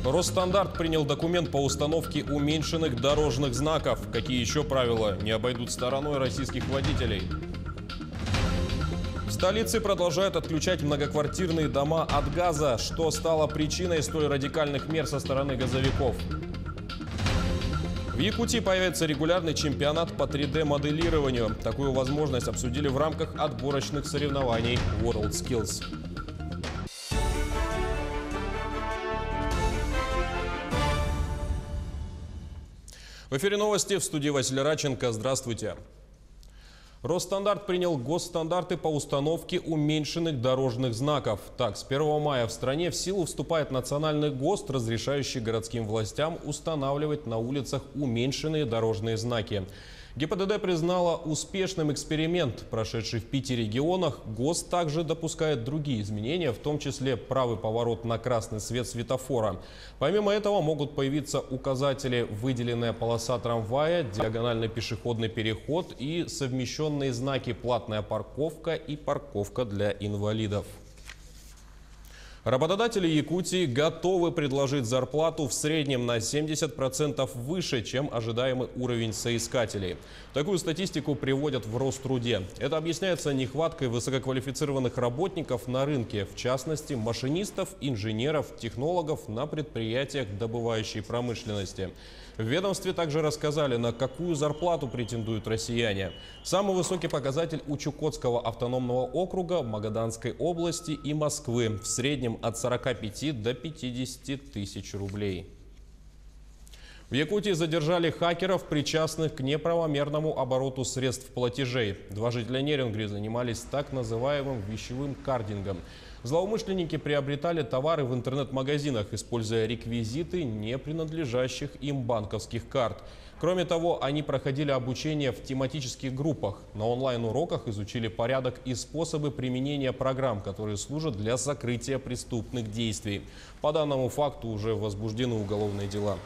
Росстандарт принял документ по установке уменьшенных дорожных знаков. Какие еще правила не обойдут стороной российских водителей? В столице продолжают отключать многоквартирные дома от газа. Что стало причиной столь радикальных мер со стороны газовиков? В Якутии появится регулярный чемпионат по 3D-моделированию. Такую возможность обсудили в рамках отборочных соревнований WorldSkills. В эфире новости, в студии Василий Радченко. Здравствуйте. Росстандарт принял госстандарты по установке уменьшенных дорожных знаков. Так, с 1 мая в стране в силу вступает национальный ГОСТ, разрешающий городским властям устанавливать на улицах уменьшенные дорожные знаки. ГИБДД признала успешным эксперимент, прошедший в 5 регионах. ГОСТ также допускает другие изменения, в том числе правый поворот на красный свет светофора. Помимо этого могут появиться указатели «выделенная полоса трамвая», «диагональный пешеходный переход» и совмещенные знаки «платная парковка» и «парковка для инвалидов». Работодатели Якутии готовы предложить зарплату в среднем на 70% выше, чем ожидаемый уровень соискателей. Такую статистику приводят в Роструде. Это объясняется нехваткой высококвалифицированных работников на рынке, в частности машинистов, инженеров, технологов на предприятиях добывающей промышленности. В ведомстве также рассказали, на какую зарплату претендуют россияне. Самый высокий показатель у Чукотского автономного округа, Магаданской области и Москвы. В среднем от 45 до 50 тысяч рублей. В Якутии задержали хакеров, причастных к неправомерному обороту средств платежей. Два жителя Нерюнгри занимались так называемым вещевым кардингом. Злоумышленники приобретали товары в интернет-магазинах, используя реквизиты не принадлежащих им банковских карт. Кроме того, они проходили обучение в тематических группах. На онлайн-уроках изучили порядок и способы применения программ, которые служат для сокрытия преступных действий. По данному факту уже возбуждены уголовные дела.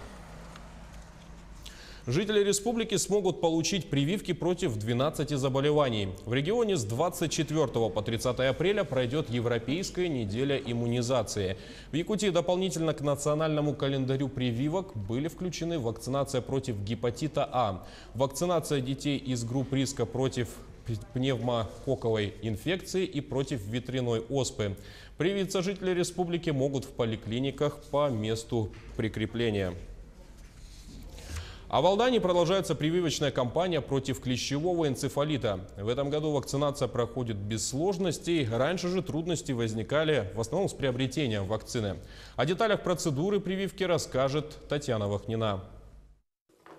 Жители республики смогут получить прививки против 12 заболеваний. В регионе с 24 по 30 апреля пройдет Европейская неделя иммунизации. В Якутии дополнительно к национальному календарю прививок были включены вакцинация против гепатита А, вакцинация детей из групп риска против пневмококковой инфекции и против ветряной оспы. Привиться жители республики могут в поликлиниках по месту прикрепления. А в Алдане продолжается прививочная кампания против клещевого энцефалита. В этом году вакцинация проходит без сложностей. Раньше же трудности возникали в основном с приобретением вакцины. О деталях процедуры прививки расскажет Татьяна Вахнина.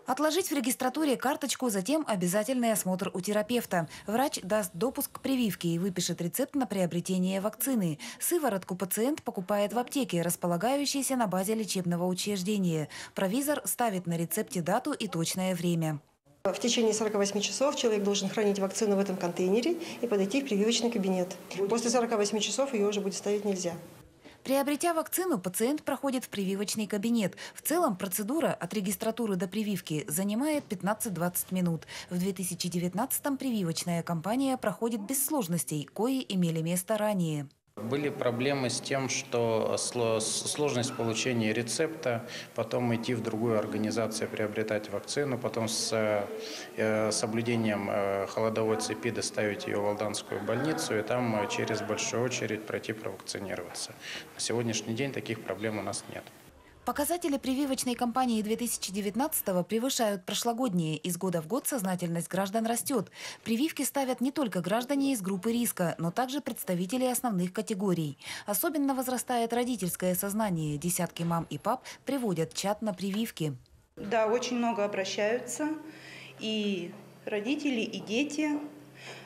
Отложить в регистратуре карточку, затем обязательный осмотр у терапевта. Врач даст допуск к прививке и выпишет рецепт на приобретение вакцины. Сыворотку пациент покупает в аптеке, располагающейся на базе лечебного учреждения. Провизор ставит на рецепте дату и точное время. В течение 48 часов человек должен хранить вакцину в этом контейнере и подойти в прививочный кабинет. После 48 часов ее уже будет ставить нельзя. Приобретя вакцину, пациент проходит в прививочный кабинет. В целом процедура от регистратуры до прививки занимает 15-20 минут. В 2019-м прививочная кампания проходит без сложностей, кои имели место ранее. Были проблемы с тем, что сложность получения рецепта, потом идти в другую организацию, приобретать вакцину, потом с соблюдением холодовой цепи доставить ее в Алданскую больницу и там через большую очередь пройти провакцинироваться. На сегодняшний день таких проблем у нас нет. Показатели прививочной кампании 2019-го превышают прошлогодние. Из года в год сознательность граждан растет. Прививки ставят не только граждане из группы риска, но также представители основных категорий. Особенно возрастает родительское сознание. Десятки мам и пап приводят чад на прививки. Да, очень много обращаются. И родители, и дети.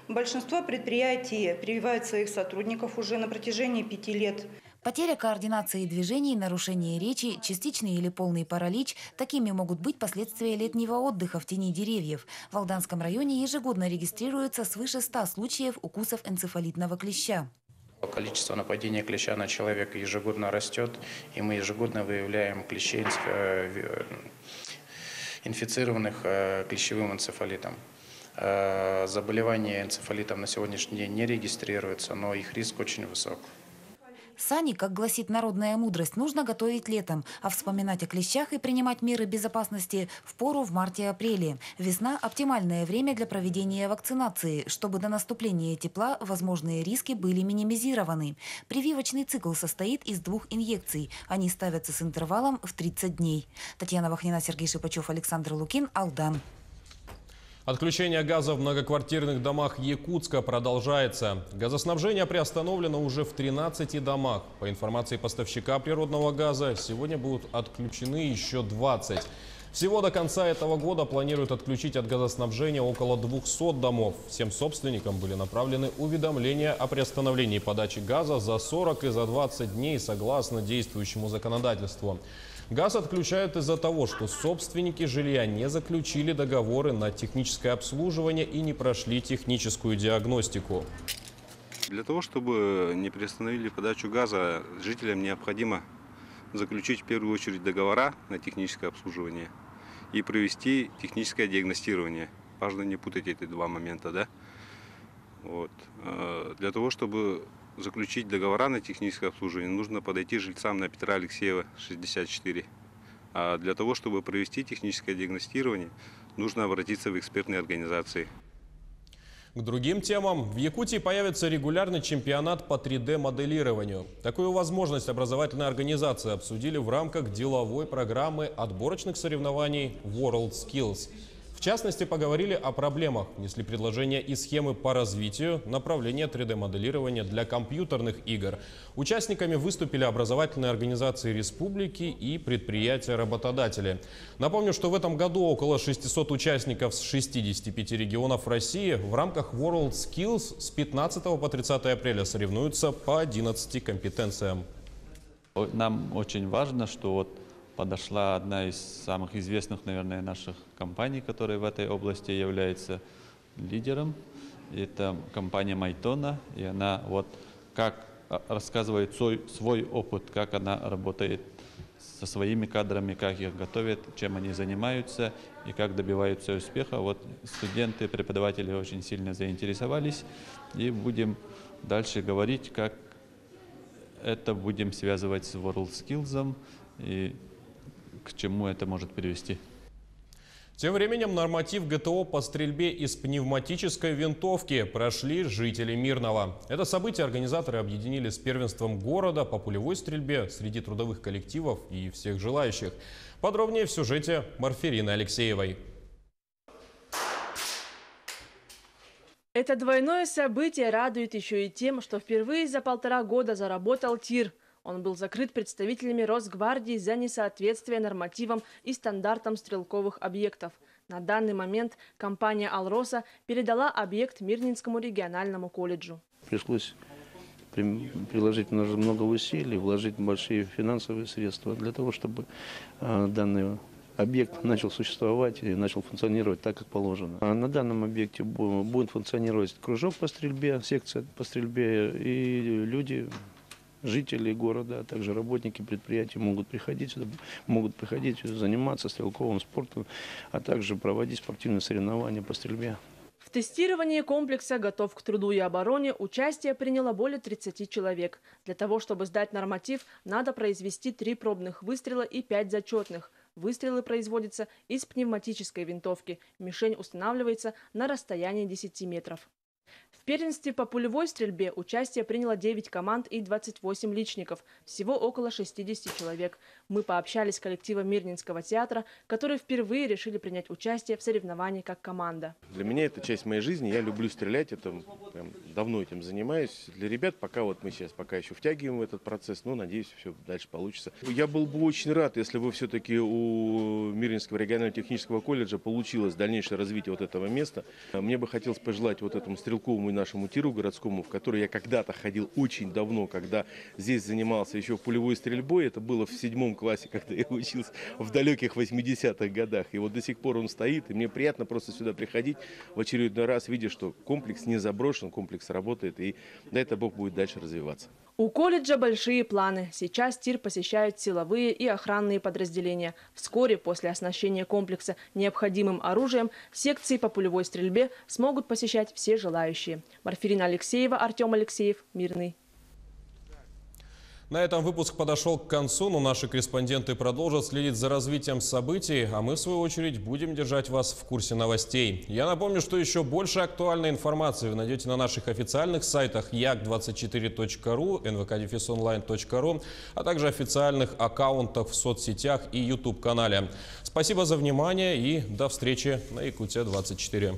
Большинство предприятий прививают своих сотрудников уже на протяжении 5 лет. Потеря координации движений, нарушение речи, частичный или полный паралич – такими могут быть последствия летнего отдыха в тени деревьев. В Алданском районе ежегодно регистрируется свыше 100 случаев укусов энцефалитного клеща. Количество нападений клеща на человека ежегодно растет, и мы ежегодно выявляем клещей, инфицированных клещевым энцефалитом. Заболевания энцефалитом на сегодняшний день не регистрируются, но их риск очень высок. Сани, как гласит народная мудрость, нужно готовить летом, а вспоминать о клещах и принимать меры безопасности впору в марте-апреле. Весна – оптимальное время для проведения вакцинации, чтобы до наступления тепла возможные риски были минимизированы. Прививочный цикл состоит из 2 инъекций. Они ставятся с интервалом в 30 дней. Татьяна Вахнина, Сергей Шипачев, Александр Лукин, Алдан. Отключение газа в многоквартирных домах Якутска продолжается. Газоснабжение приостановлено уже в 13 домах. По информации поставщика природного газа, сегодня будут отключены еще 20. Всего до конца этого года планируют отключить от газоснабжения около 200 домов. Всем собственникам были направлены уведомления о приостановлении подачи газа за 40 и за 20 дней согласно действующему законодательству. Газ отключают из-за того, что собственники жилья не заключили договоры на техническое обслуживание и не прошли техническую диагностику. Для того, чтобы не приостановили подачу газа, жителям необходимо заключить в первую очередь договора на техническое обслуживание и провести техническое диагностирование. Важно не путать эти 2 момента, да? Вот. Для того, чтобы заключить договора на техническое обслуживание, нужно подойти жильцам на Петра Алексеева, 64. А для того, чтобы провести техническое диагностирование, нужно обратиться в экспертные организации. К другим темам. В Якутии появится регулярный чемпионат по 3D-моделированию. Такую возможность образовательные организации обсудили в рамках деловой программы отборочных соревнований WorldSkills. В частности, поговорили о проблемах, внесли предложения и схемы по развитию направления 3D-моделирования для компьютерных игр. Участниками выступили образовательные организации республики и предприятия-работодатели. Напомню, что в этом году около 600 участников с 65 регионов России в рамках WorldSkills с 15 по 30 апреля соревнуются по 11 компетенциям. Нам очень важно, что подошла одна из самых известных, наверное, наших компаний, которая в этой области является лидером. Это компания Майтона, и она как рассказывает свой опыт, как она работает со своими кадрами, как их готовят, чем они занимаются и как добиваются успеха. Студенты, преподаватели очень сильно заинтересовались, и будем дальше говорить, как это будем связывать с WorldSkills и к чему это может привести. Тем временем норматив ГТО по стрельбе из пневматической винтовки прошли жители Мирного. Это событие организаторы объединили с первенством города по пулевой стрельбе среди трудовых коллективов и всех желающих. Подробнее в сюжете Марферины Алексеевой. Это двойное событие радует еще и тем, что впервые за 1,5 года заработал тир. Он был закрыт представителями Росгвардии за несоответствие нормативам и стандартам стрелковых объектов. На данный момент компания «Алроса» передала объект Мирнинскому региональному колледжу. Пришлось приложить много усилий, вложить большие финансовые средства для того, чтобы данный объект начал существовать и начал функционировать так, как положено. На данном объекте будет функционировать кружок по стрельбе, секция по стрельбе, и люди, жители города, а также работники предприятий могут приходить заниматься стрелковым спортом, а также проводить спортивные соревнования по стрельбе. В тестировании комплекса «Готов к труду и обороне» участие приняло более 30 человек. Для того, чтобы сдать норматив, надо произвести 3 пробных выстрела и 5 зачетных. Выстрелы производятся из пневматической винтовки. Мишень устанавливается на расстоянии 10 метров. В первенстве по пулевой стрельбе участие приняло 9 команд и 28 личников, всего около 60 человек. Мы пообщались с коллективом Мирнинского театра, которые впервые решили принять участие в соревновании как команда. Для меня это часть моей жизни, я люблю стрелять, давно этим занимаюсь. Для ребят мы сейчас еще втягиваем в этот процесс, но надеюсь, все дальше получится. Я был бы очень рад, если бы все-таки у Мирнинского регионального технического колледжа получилось дальнейшее развитие этого места. Мне бы хотелось пожелать этому стрелковому нашему тиру городскому, в который я когда-то ходил очень давно, когда здесь занимался еще пулевой стрельбой. Это было в 7 классе, когда я учился в далеких 80-х годах. И до сих пор он стоит, и мне приятно просто сюда приходить в очередной раз, видя, что комплекс не заброшен, комплекс работает, и дай это Бог будет дальше развиваться. У колледжа большие планы. Сейчас тир посещают силовые и охранные подразделения. Вскоре после оснащения комплекса необходимым оружием секции по пулевой стрельбе смогут посещать все желающие. Марферина Алексеева, Артем Алексеев, Мирный. На этом выпуск подошел к концу, но наши корреспонденты продолжат следить за развитием событий, а мы, в свою очередь, будем держать вас в курсе новостей. Я напомню, что еще больше актуальной информации вы найдете на наших официальных сайтах yak24.ru, nvk-online.ru, а также официальных аккаунтах в соцсетях и YouTube-канале. Спасибо за внимание и до встречи на Якутия 24.